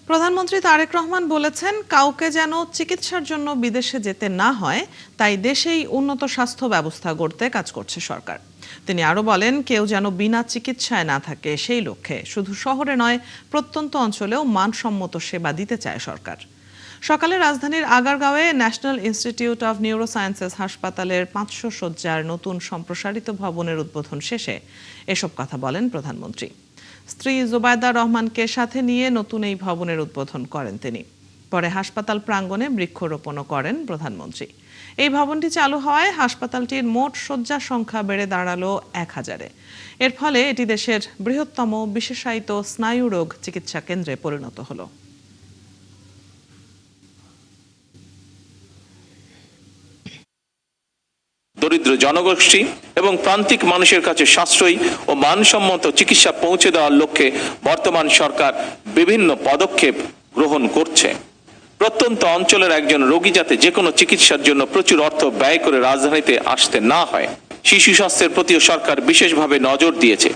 প্রধানমন্ত্রী তারেক রহমান বলেছেন, কাউকে যেন চিকিৎসার জন্য বিদেশে যেতে না হয়, তাই দেশেই উন্নত স্বাস্থ্য ব্যবস্থা গড়তে কাজ করছে সরকার। তিনি আরও বলেন, কেউ যেন বিনা চিকিৎসায় না থাকে, সেই লক্ষ্যে শুধু শহরে নয়, প্রত্যন্ত অঞ্চলেও মানসম্মত সেবা দিতে চায় সরকার। সকালে রাজধানীর আগারগাঁওয়ে ন্যাশনাল ইনস্টিটিউট অব নিউরোসায়েন্সেস হাসপাতালের 500 শয্যার নতুন সম্প্রসারিত ভবনের উদ্বোধন শেষে এসব কথা বলেন প্রধানমন্ত্রী। স্ত্রী জুবাইদা রহমানকে সাথে নিয়ে নতুন এই ভবনের উদ্বোধন করেন তিনি। পরে হাসপাতাল প্রাঙ্গণে বৃক্ষরোপণও করেন প্রধানমন্ত্রী। এই ভবনটি চালু হওয়ায় হাসপাতালটির মোট শয্যা সংখ্যা বেড়ে দাঁড়ালো 1000-এ। এর ফলে এটি দেশের বৃহত্তম বিশেষায়িত স্নায়ুরোগ চিকিৎসা কেন্দ্রে পরিণত হলো। দরিদ্র জনগোষ্ঠী এবং প্রান্তিক মানুষের কাছে সাশ্রয়ী ও মানসম্মত চিকিৎসা পৌঁছে দেওয়ার লক্ষ্যে বর্তমান সরকার বিভিন্ন পদক্ষেপ গ্রহণ করছে। প্রত্যন্ত অঞ্চলের একজন রোগী যাতে যে কোনো চিকিৎসার জন্য প্রচুর অর্থ ব্যয় করে রাজধানীতে আসতে না হয়, শিশু স্বাস্থ্যের প্রতিও সরকার বিশেষভাবে নজর দিয়েছে।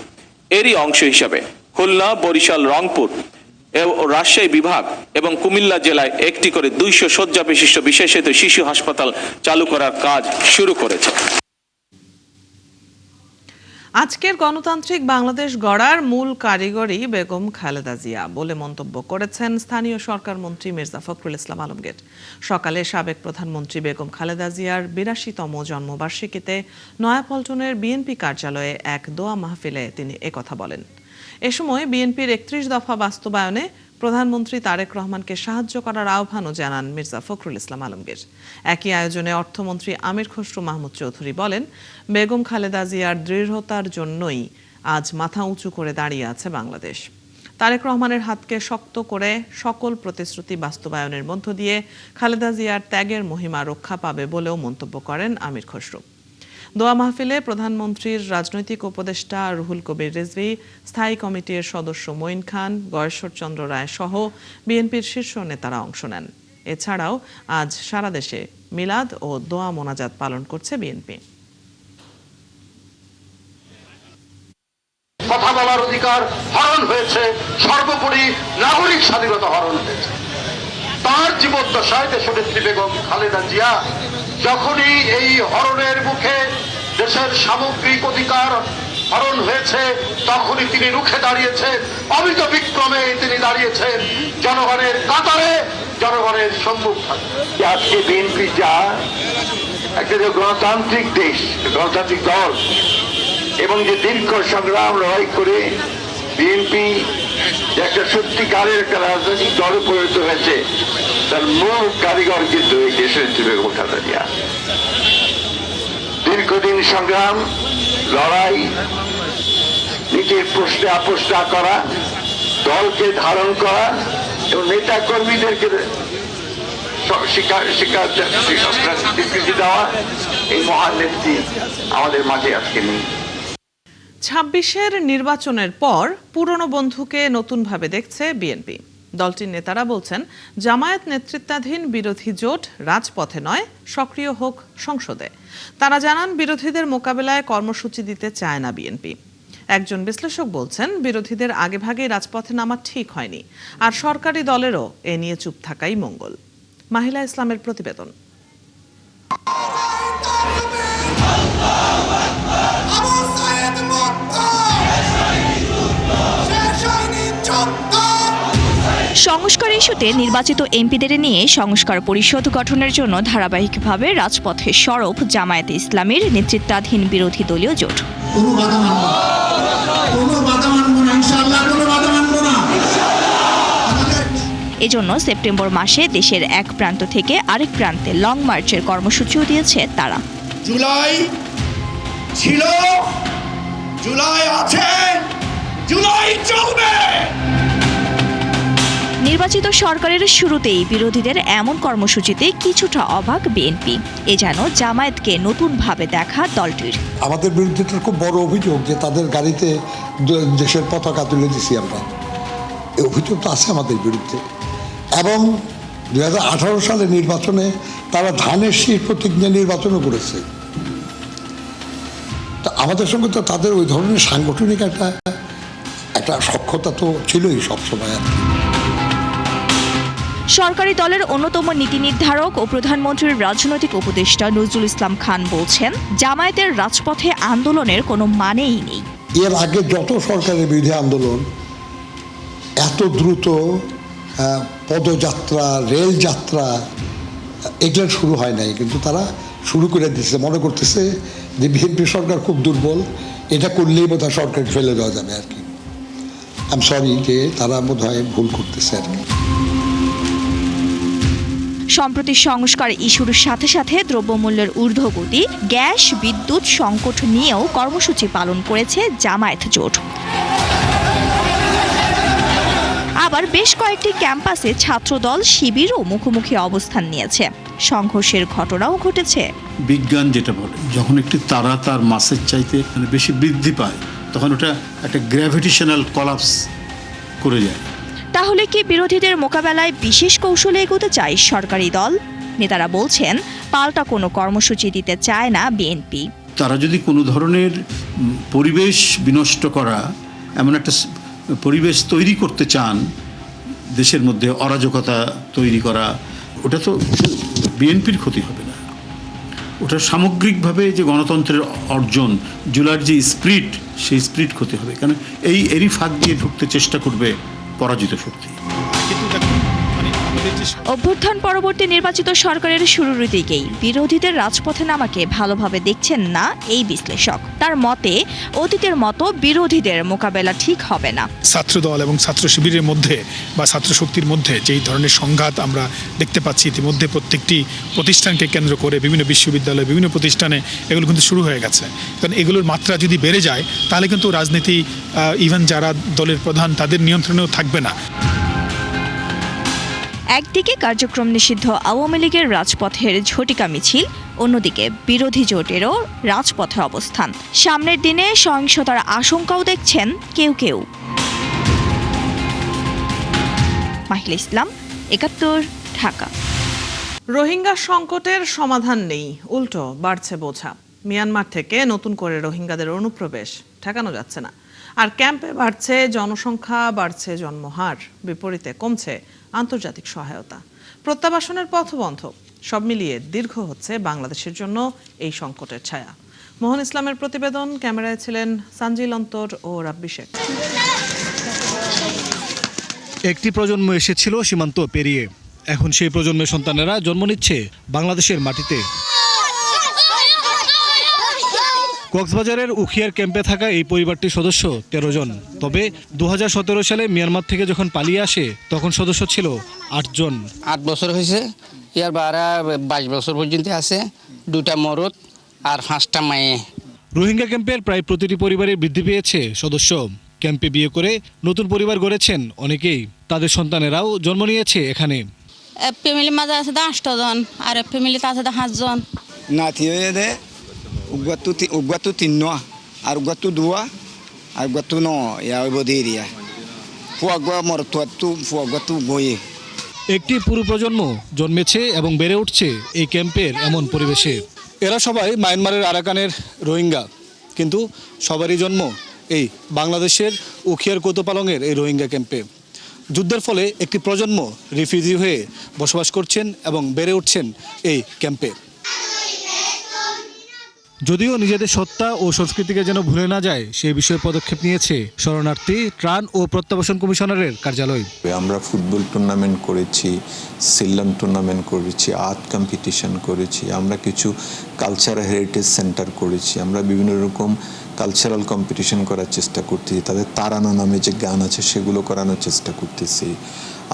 এরই অংশ হিসাবে খুলনা, বরিশাল, রংপুর ও রাজশাহী বিভাগ এবং কুমিল্লা জেলায় একটি করে 200 শয্যা বিশিষ্ট বিশেষায়িত শিশু হাসপাতাল চালু করার কাজ শুরু করেছে। আজকের গণতান্ত্রিক বাংলাদেশ গড়ার মূল কারিগরি বেগম খালেদা জিয়া বলে মন্তব্য করেছেন স্থানীয় সরকার মন্ত্রী মির্জা ফখরুল ইসলাম আলমগীর। সকালে সাবেক প্রধানমন্ত্রী বেগম খালেদা জিয়ার 82তম জন্মবার্ষিকীতে নয়াপল্টনের বিএনপি কার্যালয়ে এক দোয়া মাহফিলে তিনি একথা বলেন। এ সময় বিএনপির 31 দফা বাস্তবায়নে প্রধানমন্ত্রী তারেক রহমানকে সাহায্য করার আহ্বানও জানান মির্জা ফখরুল ইসলাম আলমগীর। একই আয়োজনে অর্থমন্ত্রী আমির খসরু মাহমুদ চৌধুরী বলেন, বেগম খালেদা জিয়ার দৃঢ়তার জন্যই আজ মাথা উঁচু করে দাঁড়িয়ে আছে বাংলাদেশ। তারেক রহমানের হাতকে শক্ত করে সকল প্রতিশ্রুতি বাস্তবায়নের মধ্য দিয়ে খালেদা জিয়ার ত্যাগের মহিমা রক্ষা পাবে বলেও মন্তব্য করেন আমির খসরু। দোয়া মাহফিলে প্রধানমন্ত্রীর রাজনৈতিক উপদেষ্টা রুহুল কবির রিজভী, স্থায়ী কমিটির সদস্য মঈন খান, গয়েশ্বর চন্দ্র রায় সহ বিএনপির শীর্ষ নেতারা অংশ নেন। এছাড়াও আজ সারা দেশে মিলাদ ও দোয়া মোনাজাত পালন করছে বিএনপি। কথা বলার অধিকার হরণ হয়েছে, সর্বোপরি নাগরিক স্বাধীনতা হরণ হয়েছে। তার জীবদ্দশায় দেশনেত্রী বেগম খালেদা জিয়া যখনই এই হরণের মুখে দেশের সামগ্রিক অধিকার হরণ হয়েছে, তখনই তিনি রুখে দাঁড়িয়েছেন, অমিত বিক্রমে তিনি দাঁড়িয়েছেন জনগণের কাতারে, জনগণের সম্মুখে। আজকে বিএনপি যা একটা গণতান্ত্রিক দেশ, গণতান্ত্রিক দল, এবং যে দীর্ঘ সংগ্রাম লড়াই করে বিএনপি একটা সত্যিকারের একটা রাজনৈতিক দলে পরিণত হয়েছে, তার মূল কারিগর কিন্তু এই দেশের বেগম খালেদা জিয়া। দীর্ঘদিন সংগ্রাম, লড়াই, নিজের প্রশ্নে আপোষ না করা, দলকে ধারণ করা এবং নেতা কর্মীদেরকে স্বীকৃতি দেওয়া, এই মহান নেত্রী আমাদের মাঝে আজকে নেই। 26-এর নির্বাচনের পর পুরনো বন্ধুকে নতুনভাবে দেখছে বিএনপি। দলটির নেতারা বলছেন, জামায়াত নেতৃত্বাধীন বিরোধী জোট রাজপথে নয়, সক্রিয় হোক সংসদে। তারা জানান, বিরোধীদের মোকাবেলায় কর্মসূচি দিতে চায় না বিএনপি। একজন বিশ্লেষক বলছেন, বিরোধীদের আগেভাগেই রাজপথে নামা ঠিক হয়নি, আর সরকারি দলেরও এ নিয়ে চুপ থাকাই মঙ্গল। মাহিলা ইসলামের প্রতিবেদন। সংস্কার ইস্যুতে নির্বাচিত এমপিদের নিয়ে সংস্কার পরিষদ গঠনের জন্য ধারাবাহিকভাবে রাজপথে সরব জামায়াতে ইসলামীর নেতৃত্বাধীন বিরোধী দলীয় জোট। এজন্য সেপ্টেম্বর মাসে দেশের এক প্রান্ত থেকে আরেক প্রান্তে লং মার্চের কর্মসূচিও দিয়েছে তারা। জুলাই ছিল, জুলাই আছে, জুলাই চলবে। নির্বাচিত সরকারের শুরুতেই বিরোধীদের এমন কর্মসূচিতে কিছুটা অবাক বিএনপি। এ যেন জামায়াতকে নতুনভাবে দেখা দলটির। আমাদের বিরুদ্ধে খুব বড় অভিযোগ যে তাদের গাড়িতে দেশের পতাকা তুলে দিছি আমরা। এই অভিযোগ তো আছে আমাদের বিরুদ্ধে। এবং 2018 সালে নির্বাচনে তারা ধানের শীষ প্রতীক নিয়ে নির্বাচনও করেছে। তা আমাদের সঙ্গে তো তাদের ওই ধরনের সাংগঠনিক একটা সখ্যতা তো ছিলই সবসময় আর কি। সরকারি দলের অন্যতম নীতি নির্ধারক ও প্রধানমন্ত্রীর রাজনৈতিক উপদেষ্টা নজরুল ইসলাম খান বলছেন, জামায়াতের রাজপথে আন্দোলনের কোনো মানেই নেই। এর আগে যত সরকারের বিরুদ্ধে আন্দোলন এত দ্রুত পদযাত্রা, রেলযাত্রা এগুলো শুরু হয় নাই, কিন্তু তারা শুরু করে দিচ্ছে, মনে করতেছে যে বিএনপি সরকার খুব দুর্বল, এটা করলেই বোধহয় সরকারকে ফেলে দেওয়া যাবে আর কি। আমি সরি যে তারা বোধহয় ভুল করতেছে আর কি। সম্প্রতি সংস্কার ইস্যুর সাথে সাথে দ্রব্যমূল্যের ঊর্ধ্বগতি, গ্যাস, বিদ্যুৎ সংকট নিয়েও কর্মসূচি পালন করেছে জামায়াত জোট। আবার বেশ কয়েকটি ক্যাম্পাসে ছাত্রদল, শিবিরও মুখোমুখি অবস্থান নিয়েছে। সংঘর্ষের ঘটনাও ঘটেছে। বিজ্ঞান যেটা বলে, যখন একটি তারা তার মাসের চাইতে বেশি বৃদ্ধি পায়, তখন ওটা একটা গ্র্যাভিটেশনাল কলাপস করে যায়। তাহলে কি বিরোধীদের মোকাবেলায় বিশেষ কৌশলে এগোতে চায় সরকারি দল? নেতারা বলছেন, পাল্টা কোনো কর্মসূচি দিতে চায় না বিএনপি। তারা যদি কোনো ধরনের পরিবেশ বিনষ্ট করা, এমন একটা পরিবেশ তৈরি করতে চান, দেশের মধ্যে অরাজকতা তৈরি করা, ওটা তো বিএনপির ক্ষতি হবে না, ওটা সামগ্রিকভাবে যে গণতন্ত্রের অর্জন, জুলাইয়ের যে স্পিরিট, সেই স্পিরিট ক্ষতি হবে। কারণ এরই ফাঁক দিয়ে ঢুকতে চেষ্টা করবে পরাজিত শক্তি। অভ্যুত্থান পরবর্তী নির্বাচিত সরকারের শুরুর দিকেই বিরোধীদের রাজপথে নামাকে ভালোভাবে দেখছেন না এই বিশ্লেষক। তার মতে, অতীতের মতো বিরোধীদের মোকাবেলা ঠিক হবে না। ছাত্রদল এবং ছাত্র শিবিরের মধ্যে বা ছাত্র শক্তির মধ্যে যেই ধরনের সংঘাত আমরা দেখতে পাচ্ছি ইতিমধ্যে প্রত্যেকটি প্রতিষ্ঠানকে কেন্দ্র করে বিভিন্ন বিশ্ববিদ্যালয়, বিভিন্ন প্রতিষ্ঠানে এগুলো কিন্তু শুরু হয়ে গেছে। কারণ এগুলোর মাত্রা যদি বেড়ে যায়, তাহলে কিন্তু রাজনীতি, ইভেন যারা দলের প্রধান, তাদের নিয়ন্ত্রণেও থাকবে না। একদিকে কার্যক্রম নিষিদ্ধ আওয়ামী লীগের রাজপথের ঝটিকা মিছিল, অন্যদিকে বিরোধী জোটেরও রাজপথে অবস্থান। সামনের দিনে সহিংসতার আশঙ্কাও দেখছেন কেউ কেউ। মাহিলা ইসলাম, ৭১, ঢাকা। রোহিঙ্গা সংকটের সমাধান নেই, উল্টো বাড়ছে বোঝা। মিয়ানমার থেকে নতুন করে রোহিঙ্গাদের অনুপ্রবেশ ঠেকানো যাচ্ছে না। আর ক্যাম্পে বাড়ছে জনসংখ্যা, বাড়ছে জন্মহার, বিপরীতে কমছে আন্তর্জাতিক সহায়তা। প্রত্যাবাসনের পথ বন্ধ। সব মিলিয়ে দীর্ঘ হচ্ছে বাংলাদেশের জন্য এই সংকটের ছায়া। মোহন ইসলামের প্রতিবেদন, ক্যামেরায় ছিলেন সানজিল অন্তর ও রাব্বি শেখ। একটি প্রজন্ম এসেছিল সীমান্ত পেরিয়ে, এখন সেই প্রজন্মের সন্তানেরা জন্ম নিচ্ছে বাংলাদেশের মাটিতে। কক্সবাজারের উখিয়ার ক্যাম্পে থাকা এই পরিবারটির সদস্য 13 জন। তবে 2017 সালে মিয়ানমার থেকে যখন পালিয়ে আসে, তখন সদস্য ছিল 8 জন। 8 বছর হয়েছে, ইয়ার বারা 22 বছর পর্যন্ত আছে, 2টা মরদ আর 5টা মায়ে। রোহিঙ্গা ক্যাম্পের প্রায় প্রতিটি পরিবারে বৃদ্ধি পেয়েছে সদস্য। ক্যাম্পে বিয়ে করে নতুন পরিবার গড়েছেন অনেকেই। তাদের সন্তানেরাও জন্ম নিয়েছে এখানে। ফ্যামিলির মাঝে আছে 10টা জন, আর ফ্যামিলিতে আছে 5 জন। নাতি হয়ে দে উগাতু 3 আর উগাতু 2 আর উগাতু 9 ইয়া বদিরিয়া ফুয়াগা মরতুয়াতু ফুয়াগাতু গয়ে। একটি পুরো প্রজন্ম জন্মেছে এবং বেড়ে উঠছে এই ক্যাম্পের এমন পরিবেশে। এরা সবাই মায়ানমারের আরাকানের রোহিঙ্গা, কিন্তু সবারই জন্ম এই বাংলাদেশের উখিয়ার কোতপালংয়ের এই রোহিঙ্গা ক্যাম্পে। যুদ্ধের ফলে একটি প্রজন্ম রিফিউজি হয়ে বসবাস করছেন এবং বেড়ে উঠছেন এই ক্যাম্পে। যদিও নিজেদের সত্তা ও সংস্কৃতিকে যেন ভুলে না যায়, সেই বিষয়ে পদক্ষেপ নিয়েছে শরণার্থী, ত্রাণ ও প্রত্যাবাসন কমিশনারের কার্যালয়। আমরা ফুটবল টুর্নামেন্ট করেছি, সিল্লাম টুর্নামেন্ট করেছি, আর্ট কম্পিটিশন করেছি, আমরা কিছু কালচারাল হেরিটেজ সেন্টার করেছি, আমরা বিভিন্ন রকম কালচারাল কম্পিটিশন করার চেষ্টা করতেছি। তাদের তারানা নামে যে গান আছে সেগুলো করানোর চেষ্টা করতেছি।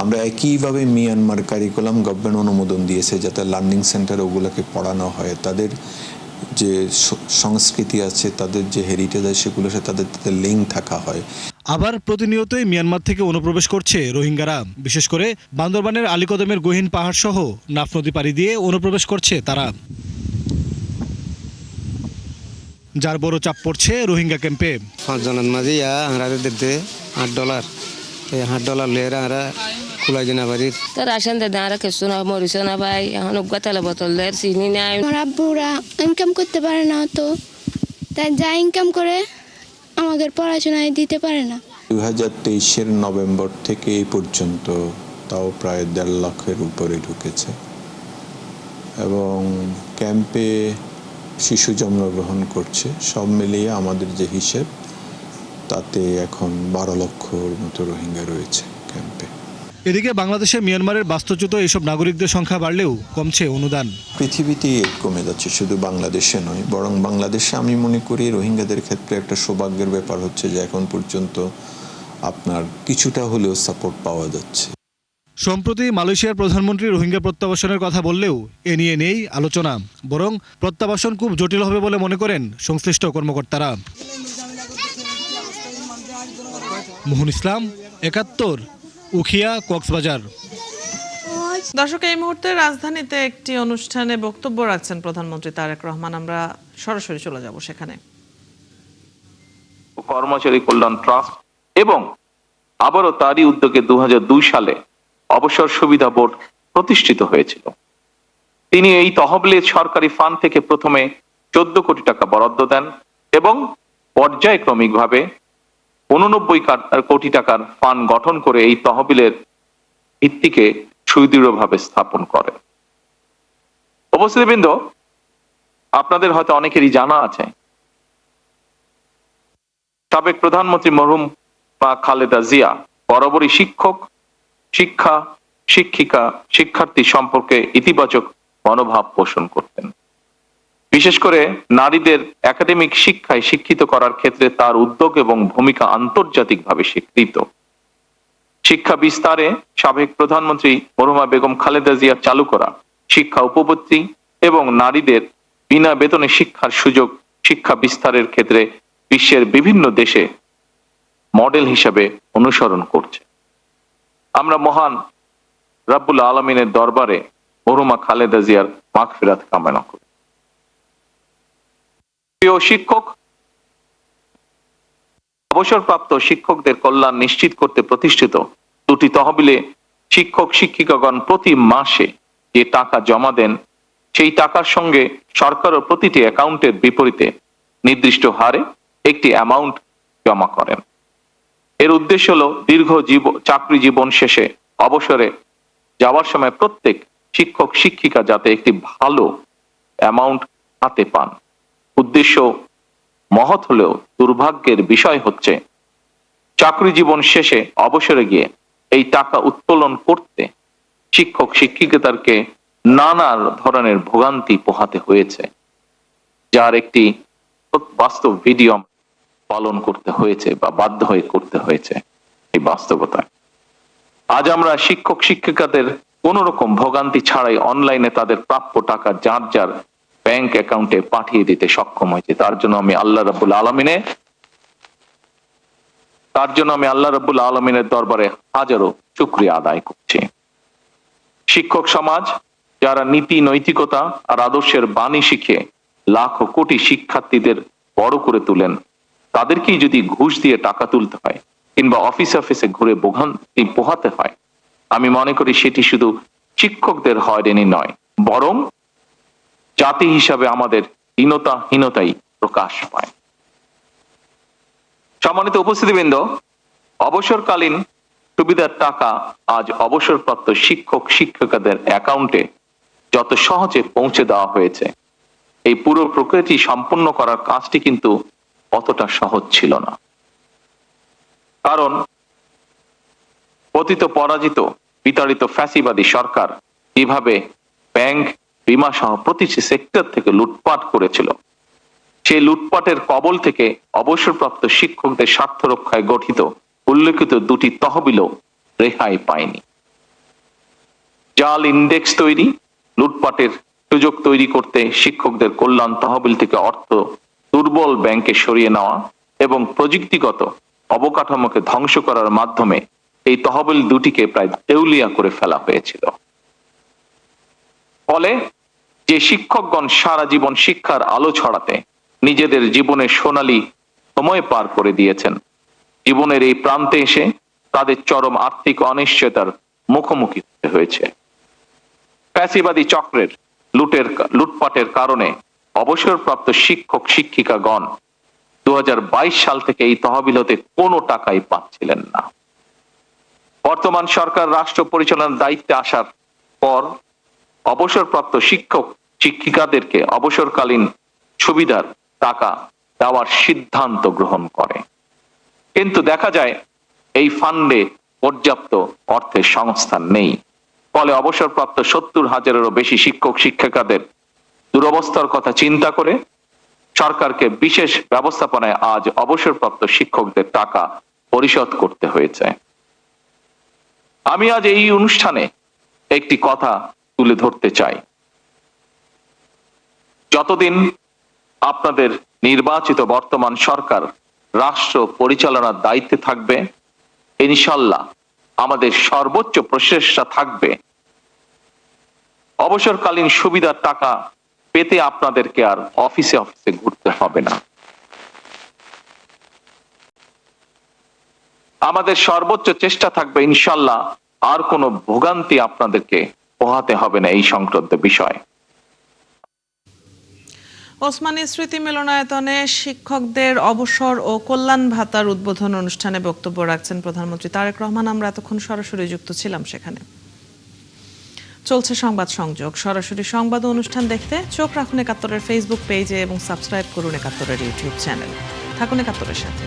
আমরা একইভাবে মিয়ানমার কারিকুলাম গভর্নমেন্ট অনুমোদন দিয়েছে যাতে লার্নিং সেন্টার ওগুলোকে পড়ানো হয়। তাদের যে সংস্কৃতি আছে, তাদের যে হেরিটেজ আছে, সেগুলোর সাথে তাদের লিঙ্ক থাকা হয়। আবার প্রতিনিয়তই মিয়ানমার থেকে অনুপ্রবেশ করছে রোহিঙ্গারা। বিশেষ করে বান্দরবানের আলীকদমের গহীন পাহাড় সহ নাফ নদী পাড়ি দিয়ে অনুপ্রবেশ করছে তারা, যার বড় চাপ পড়ছে রোহিঙ্গা ক্যাম্পে। 5 জনের মাঝে দিতে $8, $8 লের আমরা খুলাই দিনা বাড়ির। তার আসেন দাদা আর কিছু না, মরিস না ভাই, এখন তেলে বোতল দেয়, চিনি নাই। আমার আব্বুরা ইনকাম করতে পারে না, তো তাই যা ইনকাম করে আমাদের পড়াশোনায় দিতে পারে না। 2023 নভেম্বর থেকে এই পর্যন্ত তাও প্রায় 1.5 লাখের উপরে ঢুকেছে এবং ক্যাম্পে শিশু জন্মগ্রহণ করছে। সব মিলিয়ে আমাদের যে হিসেব তাতে এখন 12 লক্ষর মতো রোহিঙ্গা রয়েছে ক্যাম্পে। এদিকে বাংলাদেশে মিয়ানমারের বাস্তুচ্যুত এইসব নাগরিকদের সংখ্যা বাড়লেও কমছে অনুদান। পৃথিবীতেই কমে যাচ্ছে, শুধু বাংলাদেশে নয়, বরং বাংলাদেশে আমি মনে করি রোহিঙ্গাদের ক্ষেত্রে একটা সৌভাগ্যের ব্যাপার হচ্ছে যে এখন পর্যন্ত আপনার কিছুটা হলেও সাপোর্ট পাওয়া যাচ্ছে। সম্প্রতি মালয়েশিয়ার প্রধানমন্ত্রী রোহিঙ্গা প্রত্যাবাসনের কথা বললেও এ নিয়ে নেই আলোচনা, বরং প্রত্যাবাসন খুব জটিল হবে বলে মনে করেন সংশ্লিষ্ট কর্মকর্তারা। মোহন ইসলাম, ৭১, উখিয়া, কক্সবাজার। দর্শক, এই মুহূর্তে রাজধানীতে একটি অনুষ্ঠানে বক্তব্য রাখছেন প্রধানমন্ত্রী তারেক রহমান। আমরা সরাসরি চলে যাব সেখানে। কর্মচারী কল্যাণ ট্রাস্ট এবং আবারও তারই উদ্যোগে 2002 সালে অবসর সুবিধা বোর্ড প্রতিষ্ঠিত হয়েছিল। তিনি এই তহবিলের সরকারি ফান্ড থেকে প্রথমে 14 কোটি টাকা বরাদ্দ দেন এবং পর্যায়ক্রমিকভাবে 89 কোটি টাকার ফান্ড গঠন করে এই তহবিলের ভিত্তিকে সুদৃঢ়ভাবে স্থাপন করে। উপস্থিতবৃন্দ, আপনাদের হয়তো অনেকেরই জানা আছে সাবেক প্রধানমন্ত্রী মরহুম খালেদা জিয়া বরাবরই শিক্ষক, শিক্ষা, শিক্ষিকা, শিক্ষার্থী সম্পর্কে ইতিবাচক মনোভাব পোষণ করতেন। বিশেষ করে নারীদের একাডেমিক শিক্ষায় শিক্ষিত করার ক্ষেত্রে তার উদ্যোগ এবং ভূমিকা আন্তর্জাতিকভাবে স্বীকৃত। শিক্ষা বিস্তারে সাবেক প্রধানমন্ত্রী মরহুমা বেগম খালেদা জিয়া চালু করা শিক্ষা উপবৃত্তি এবং নারীদের বিনা বেতনে শিক্ষার সুযোগ শিক্ষা বিস্তারের ক্ষেত্রে বিশ্বের বিভিন্ন দেশে মডেল হিসাবে অনুসরণ করছে। আমরা মহান রাব্বুল আলামিনের দরবারে মরহুমা খালেদা জিয়ার মাগফিরাত কামনা করি। প্রিয় শিক্ষক, অবসরপ্রাপ্ত শিক্ষকদের কল্যাণ নিশ্চিত করতে প্রতিষ্ঠিত দুটি তহবিলে শিক্ষক শিক্ষিকাগণ প্রতি মাসে যে টাকা জমা দেন সেই টাকার সঙ্গে সরকারও প্রতিটি অ্যাকাউন্টের বিপরীতে নির্দিষ্ট হারে একটি অ্যামাউন্ট জমা করেন। এর উদ্দেশ্য হলো দীর্ঘ চাকরি জীবন শেষে অবসরে যাওয়ার সময় প্রত্যেক শিক্ষক শিক্ষিকা যাতে একটি ভালো অ্যামাউন্ট হাতে পান। উদ্দেশ্য মহৎ হলেও দুর্ভাগ্যের বিষয় হচ্ছে চাকরি জীবন শেষে অবসরে গিয়ে এই টাকা উত্তোলন করতে শিক্ষক শিক্ষিকাদেরকে নানা ধরনের ভোগান্তি পোহাতে হয়েছে, যার একটি বাস্তব ভিডিও পালন করতে হয়েছে বা বাধ্য হয়ে করতে হয়েছে। এই বাস্তবতায় আজ আমরা শিক্ষক শিক্ষিকাদের কোন রকম ভোগান্তি ছাড়াই অনলাইনে তাদের প্রাপ্য টাকা যার যার ব্যাংক অ্যাকাউন্টে পাঠিয়ে দিতে সক্ষম হয়েছে। তার জন্য আমি আল্লাহ রাব্বুল আলামিনের দরবারে হাজারো শুকরিয়া আদায় করছি। শিক্ষক সমাজ যারা নীতি নৈতিকতা আর আদর্শের বাণী শিখে লাখো কোটি শিক্ষার্থীদের বড় করে তুলেন, তাদেরকেই যদি ঘুষ দিয়ে টাকা তুলতে হয় কিংবা অফিসে ঘুরে ভোগান্তি পোহাতে হয়, আমি মনে করি সেটি শুধু শিক্ষকদের হয়রানি নয়, বরং জাতি হিসাবে আমাদের হীনতাই প্রকাশ পায়। সম্মানিত উপস্থিতিবৃন্দ, অবসরকালীন সুবিধার টাকা আজ অবসরপ্রাপ্ত শিক্ষক শিক্ষিকাদের অ্যাকাউন্টে যত সহজে পৌঁছে দেওয়া হয়েছে, এই পুরো প্রক্রিয়াটি সম্পূর্ণ করার কাজটি কিন্তু অতটা সহজ ছিল না। কারণ পতিত পরাজিত বিতাড়িত ফ্যাসিবাদী সরকার কিভাবে ব্যাংক, বীমা সহ প্রতিটি সেক্টর থেকে লুটপাট করেছিল, সেই লুটপাটের কবল থেকে অবসরপ্রাপ্ত শিক্ষকদের স্বার্থ রক্ষায় গঠিত উল্লেখিত দুটি তহবিলও রেহাই পায়নি। জাল ইন্ডেক্স তৈরি, লুটপাটের সুযোগ তৈরি করতে শিক্ষকদের কল্যাণ তহবিল থেকে অর্থ দুর্বল ব্যাংকে সরিয়ে নেওয়া এবং প্রযুক্তিগত অবকাঠামোকে ধ্বংস করার মাধ্যমে এই তহবিল দুটিকে প্রায় দেউলিয়া করে ফেলা হয়েছিল। ফলে যে শিক্ষকগণ সারা জীবন শিক্ষার আলো ছড়াতে নিজেদের জীবনের সোনালী সময় পার করে দিয়েছেন, জীবনের এই প্রান্তে এসে তাদের চরম আর্থিক অনিশ্চয়তার মুখোমুখি হতে হয়েছে। ফ্যাসিবাদী চক্রের লুটপাটের কারণে অবসরপ্রাপ্ত শিক্ষক শিক্ষিকাগণ 2022 সাল থেকে এই তহবিল হতে কোনো টাকাই পাচ্ছিলেন না। বর্তমান সরকার রাষ্ট্র পরিচালনার দায়িত্বে আসার পর অবসরপ্রাপ্ত শিক্ষক শিক্ষিকাদেরকে অবসরকালীন সুবিধার টাকা দেওয়ার সিদ্ধান্ত গ্রহণ করে, কিন্তু দেখা যায় এই ফান্ডে পর্যাপ্ত অর্থের সংস্থান নেই। ফলে অবসরপ্রাপ্ত 70,000-এরও বেশি শিক্ষক শিক্ষিকাদের দুরবস্থার কথা চিন্তা করে সরকারকে বিশেষ ব্যবস্থাপনায় আজ অবসরপ্রাপ্ত শিক্ষকদের টাকা পরিশোধ করতে হয়েছে। আমি আজ এই অনুষ্ঠানে একটি কথা তুলে ধরতে চাই। যতদিন আপনাদের নির্বাচিত বর্তমান সরকার রাষ্ট্র পরিচালনার দায়িত্বে থাকবে, ইনশাল্লাহ আমাদের সর্বোচ্চ প্রচেষ্টা থাকবে অবসরকালীন সুবিধার টাকা পেতে আপনাদেরকে আর অফিসে অফিসে ঘুরতে হবে না। আমাদের সর্বোচ্চ চেষ্টা থাকবে ইনশাল্লাহ আর কোনো ভোগান্তি আপনাদেরকে পোহাতে হবে না এই সংক্রান্ত বিষয়। ওসমানী স্মৃতি মিলনায়তনে শিক্ষকদের অবসর ও কল্যাণ ভাতার উদ্বোধন অনুষ্ঠানে বক্তব্য রাখছেন প্রধানমন্ত্রী তারেক রহমান। আমরা এতক্ষণ সরাসরি যুক্ত ছিলাম সেখানে। চলছে সংবাদ সংযোগ। সরাসরি সংবাদ অনুষ্ঠান দেখতে চোখ রাখুন একাত্তরের ফেসবুক পেজে এবং সাবস্ক্রাইব করুন একাত্তরের ইউটিউব চ্যানেল। থাকুন একাত্তরের সাথে।